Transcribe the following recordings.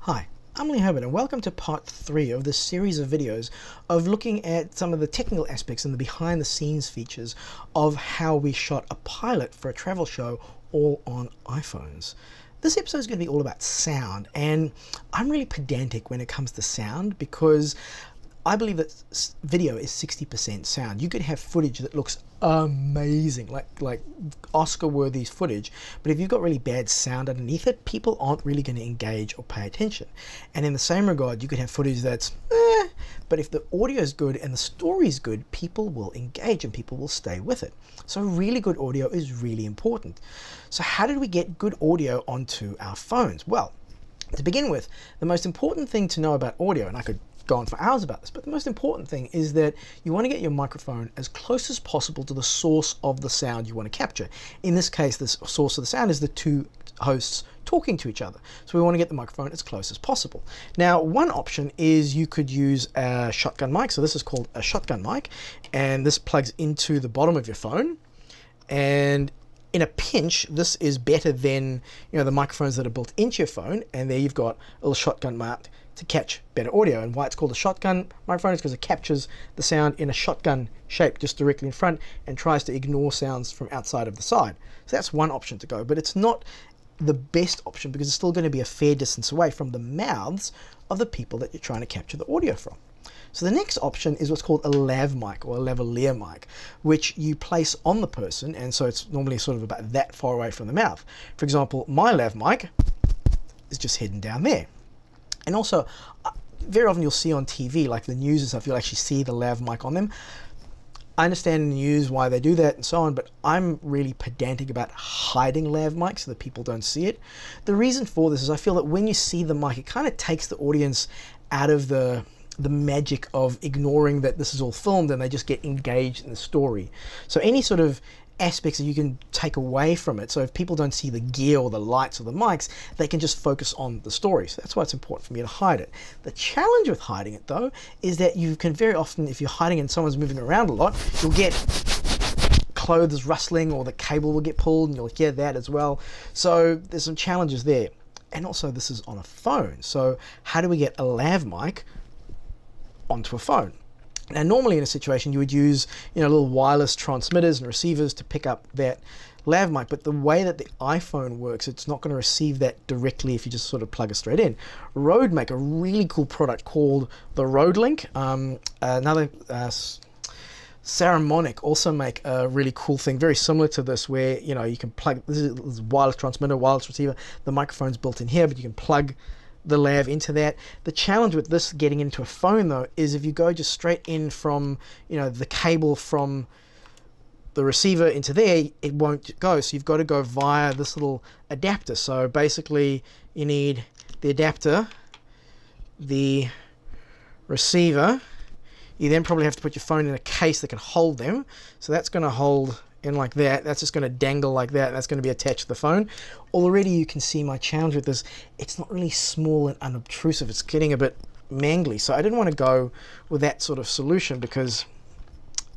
Hi, I'm Lee Herbert and welcome to part 3 of this series of videos of looking at some of the technical aspects and the behind the scenes features of how we shot a pilot for a travel show all on iPhones. This episode is going to be all about sound, and I'm really pedantic when it comes to sound because I believe that video is 60% sound. You could have footage that looks amazing, like Oscar-worthy footage, but if you've got really bad sound underneath it, people aren't really going to engage or pay attention. And in the same regard, you could have footage that's but if the audio is good and the story is good, people will engage and people will stay with it. So really good audio is really important. So how did we get good audio onto our phones? Well, to begin with, the most important thing to know about audio, and I could go on for hours about this, but the most important thing is that you want to get your microphone as close as possible to the source of the sound you want to capture. In this case, the source of the sound is the two hosts talking to each other. So we want to get the microphone as close as possible. Now, one option is you could use a shotgun mic. So this is called a shotgun mic, and this plugs into the bottom of your phone. And in a pinch, this is better than the microphones that are built into your phone. And there you've got a little shotgun mic to catch better audio. And why it's called a shotgun microphone is because it captures the sound in a shotgun shape just directly in front and tries to ignore sounds from outside of the side. So that's one option to go, but it's not the best option because it's still going to be a fair distance away from the mouths of the people that you're trying to capture the audio from. So the next option is what's called a lav mic or a lavalier mic, which you place on the person, and so it's normally sort of about that far away from the mouth. For example, my lav mic is just hidden down there. And also, very often you'll see on TV, like the news and stuff, you'll actually see the lav mic on them. I understand in the news why they do that and so on, but I'm really pedantic about hiding lav mics so that people don't see it. The reason for this is I feel that when you see the mic, it kind of takes the audience out of the magic of ignoring that this is all filmed and they just get engaged in the story. So any sort of aspects that you can take away from it, so if people don't see the gear or the lights or the mics, they can just focus on the story. So that's why it's important for me to hide it. The challenge with hiding it though is that you can very often, if you're hiding and someone's moving around a lot, you'll get clothes rustling or the cable will get pulled and you'll hear that as well. So there's some challenges there. And also this is on a phone, so how do we get a lav mic onto a phone? Now, normally in a situation you would use little wireless transmitters and receivers to pick up that lav mic, but the way that the iPhone works, it's not going to receive that directly if you just sort of plug it straight in. Rode make a really cool product called the Rode Link. Saramonic also make a really cool thing very similar to this, where you can plug this is wireless transmitter, wireless receiver. The microphone's built in here, but you can plug the lav into that. The challenge with this getting into a phone though is if you go just straight in from the cable from the receiver into there, it won't go. So you've got to go via this little adapter. So basically you need the adapter, the receiver. You then probably have to put your phone in a case that can hold them. So that's going to hold in like that. That's just going to dangle like that. That's going to be attached to the phone. Already you can see my challenge with this. It's not really small and unobtrusive. It's getting a bit mangly. So I didn't want to go with that sort of solution because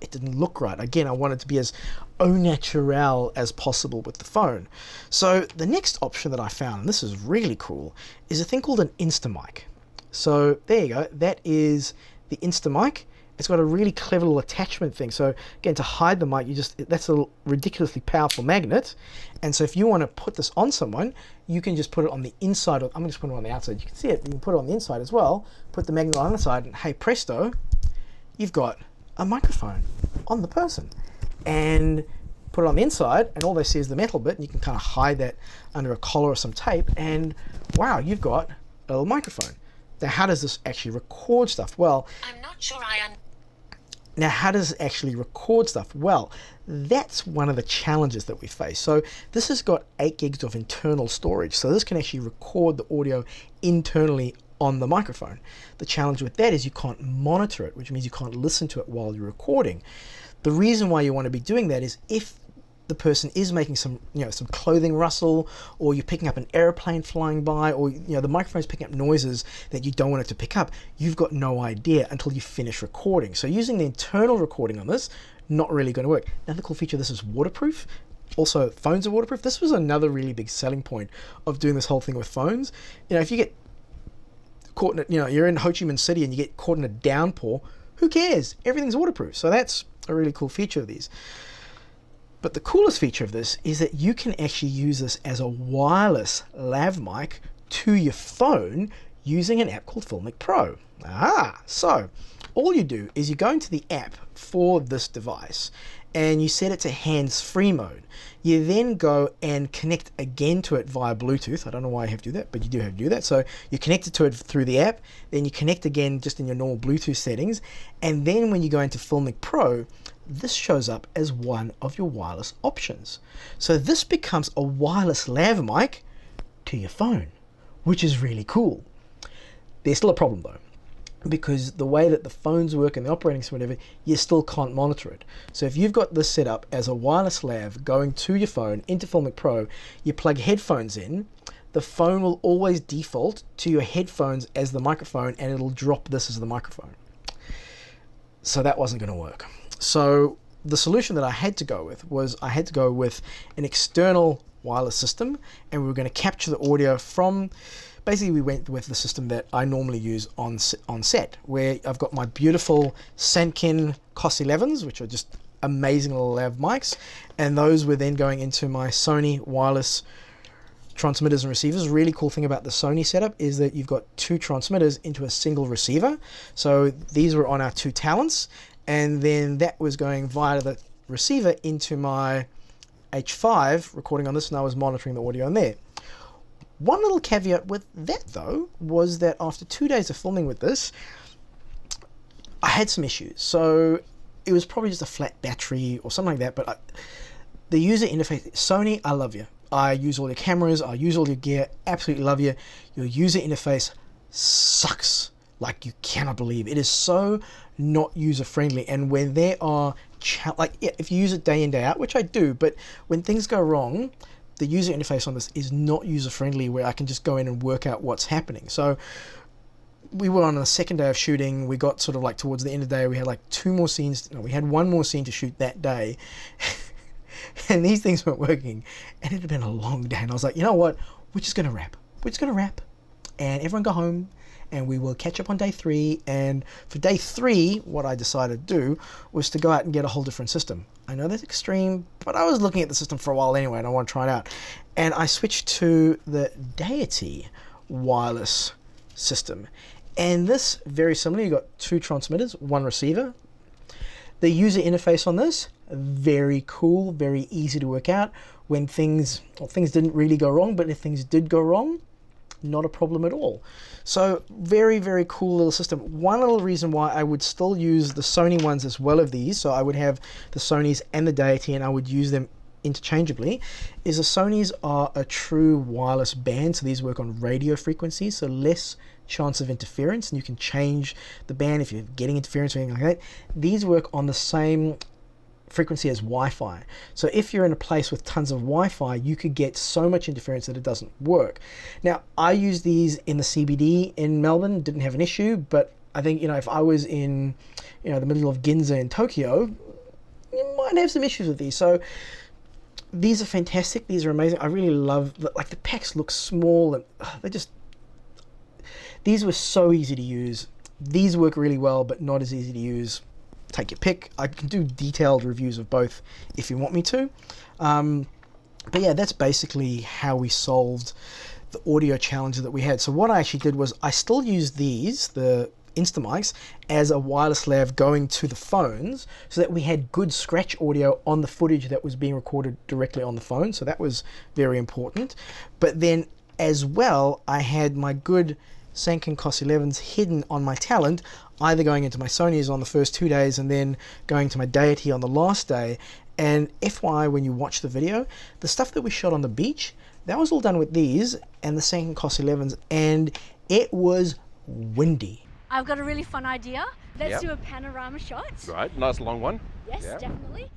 it didn't look right. Again, I wanted to be as au naturel as possible with the phone. So the next option that I found, and this is really cool, is a thing called an Instamic. So there you go. That is the Instamic. It's got a really clever little attachment thing. So again, to hide the mic, that's a ridiculously powerful magnet. And so if you want to put this on someone, you can just put it on the inside. I'm just putting it on the outside. You can see it. You can put it on the inside as well. Put the magnet on the side, and hey presto, you've got a microphone on the person. And put it on the inside, and all they see is the metal bit, and you can kind of hide that under a collar or some tape. And wow, you've got a little microphone. Now, how does this actually record stuff? Well, I'm not sure I am. Now, how does it actually record stuff? Well, that's one of the challenges that we face. So this has got 8 gigs of internal storage. So this can actually record the audio internally on the microphone. The challenge with that is you can't monitor it, which means you can't listen to it while you're recording. The reason why you want to be doing that is if the person is making some clothing rustle, or you're picking up an airplane flying by, or the microphone's picking up noises that you don't want it to pick up, you've got no idea until you finish recording. So using the internal recording on this, not really going to work. Another cool feature, this is waterproof. Also, phones are waterproof. This was another really big selling point of doing this whole thing with phones. If you get caught in you're in Ho Chi Minh City and you get caught in a downpour, who cares? Everything's waterproof. So that's a really cool feature of these. But the coolest feature of this is that you can actually use this as a wireless lav mic to your phone using an app called Lav Mic Pro. So all you do is you go into the app for this device and you set it to hands-free mode. You then go and connect again to it via Bluetooth. I don't know why you have to do that, but you do have to do that. So you connect it to it through the app, then you connect again just in your normal Bluetooth settings, and then when you go into Lav Mic Pro, this shows up as one of your wireless options. So this becomes a wireless lav mic to your phone, which is really cool. There's still a problem though, because the way that the phones work and the operating system, whatever, you still can't monitor it. So if you've got this set up as a wireless lav going to your phone into Lav Mic Pro, you plug headphones in, the phone will always default to your headphones as the microphone, and it'll drop this as the microphone. So that wasn't going to work. So the solution that I had to go with was I had to go with an external wireless system, and we were going to capture the audio from, basically we went with the system that I normally use on set, where I've got my beautiful Sanken COS 11s, which are just amazing little lav mics, and those were then going into my Sony Wireless transmitters and receivers. Really cool thing about the Sony setup is that you've got two transmitters into a single receiver. So these were on our two Talents, and then that was going via the receiver into my H5 recording on this, and I was monitoring the audio on there. One little caveat with that though was that after 2 days of filming with this, I had some issues. So it was probably just a flat battery or something like that, but the user interface, Sony, I love you. I use all your cameras, I use all your gear, absolutely love you. Your user interface sucks like you cannot believe. It is so not user friendly, and when there are if you use it day in day out, which I do, but when things go wrong, the user interface on this is not user friendly where I can just go in and work out what's happening. So we were on the second day of shooting. We got sort of like towards the end of the day, we had like two more scenes. No, we had one more scene to shoot that day. And these things weren't working, and it had been a long day, and I was like, you know what, we're just gonna wrap, and everyone go home, and we will catch up on day 3. And for day 3, what I decided to do was to go out and get a whole different system. I know that's extreme, but I was looking at the system for a while anyway, and I want to try it out, and I switched to the Deity Wireless system. And this, very similar, you got two transmitters, one receiver. The user interface on this, very cool, very easy to work out. When things didn't really go wrong, but if things did go wrong, not a problem at all. So very, very cool little system. One little reason why I would still use the Sony ones as well of these, so I would have the Sonys and the Deity, and I would use them interchangeably, is the Sonys are a true wireless band, so these work on radio frequencies, so less chance of interference, and you can change the band if you're getting interference or anything like that. These work on the same frequency as Wi-Fi. So if you're in a place with tons of Wi-Fi, you could get so much interference that it doesn't work. Now, I use these in the CBD in Melbourne, didn't have an issue, but I think, if I was in, the middle of Ginza in Tokyo, you might have some issues with these. So these are fantastic. These are amazing. I really love, the packs look small, and these were so easy to use. These work really well, but not as easy to use. Take your pick. I can do detailed reviews of both if you want me to. But yeah, that's basically how we solved the audio challenge that we had. So what I actually did was I still used these, the Instamics, as a wireless lav going to the phones so that we had good scratch audio on the footage that was being recorded directly on the phone. So that was very important. But then as well, I had my good Sanken COS 11s hidden on my Talent, either going into my Sonys on the first 2 days and then going to my Deity on the last day. And FYI, when you watch the video, the stuff that we shot on the beach, that was all done with these and the Sanken COS 11s, and it was windy. I've got a really fun idea. Let's do a panorama shot. Right, nice long one. Yes, definitely.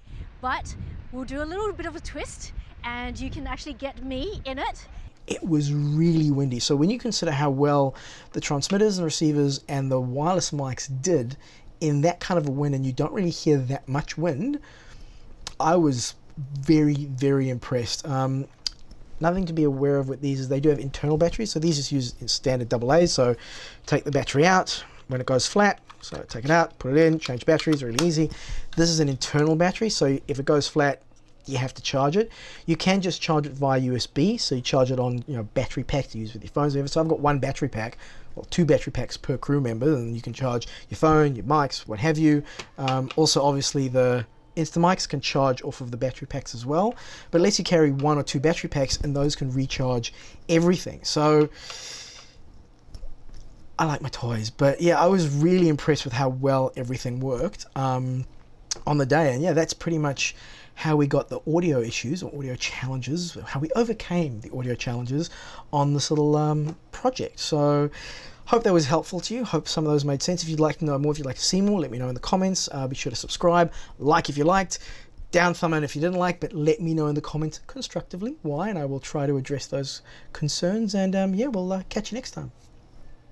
But we'll do a little bit of a twist, and you can actually get me in it. It was really windy. So when you consider how well the transmitters and receivers and the wireless mics did in that kind of a wind, and you don't really hear that much wind, I was very, very impressed. nothing to be aware of with these is they do have internal batteries. So these just use standard AA. So take the battery out when it goes flat. So take it out, put it in, change batteries, really easy. This is an internal battery, so if it goes flat, you have to charge it. You can just charge it via USB, so you charge it on, you know, battery pack to use with your phones. So I've got one battery pack, well, 2 battery packs per crew member, and you can charge your phone, your mics, what have you. Also, obviously, the Instamics can charge off of the battery packs as well, but unless you carry 1 or 2 battery packs, and those can recharge everything. So I like my toys, but yeah, I was really impressed with how well everything worked on the day. And yeah, that's pretty much how we got the audio issues or audio challenges, how we overcame the audio challenges on this little project. So hope that was helpful to you. Hope some of those made sense. If you'd like to know more, if you'd like to see more, let me know in the comments. Be sure to subscribe, like if you liked, down thumb in if you didn't like, but let me know in the comments constructively why, and I will try to address those concerns. And yeah, we'll catch you next time.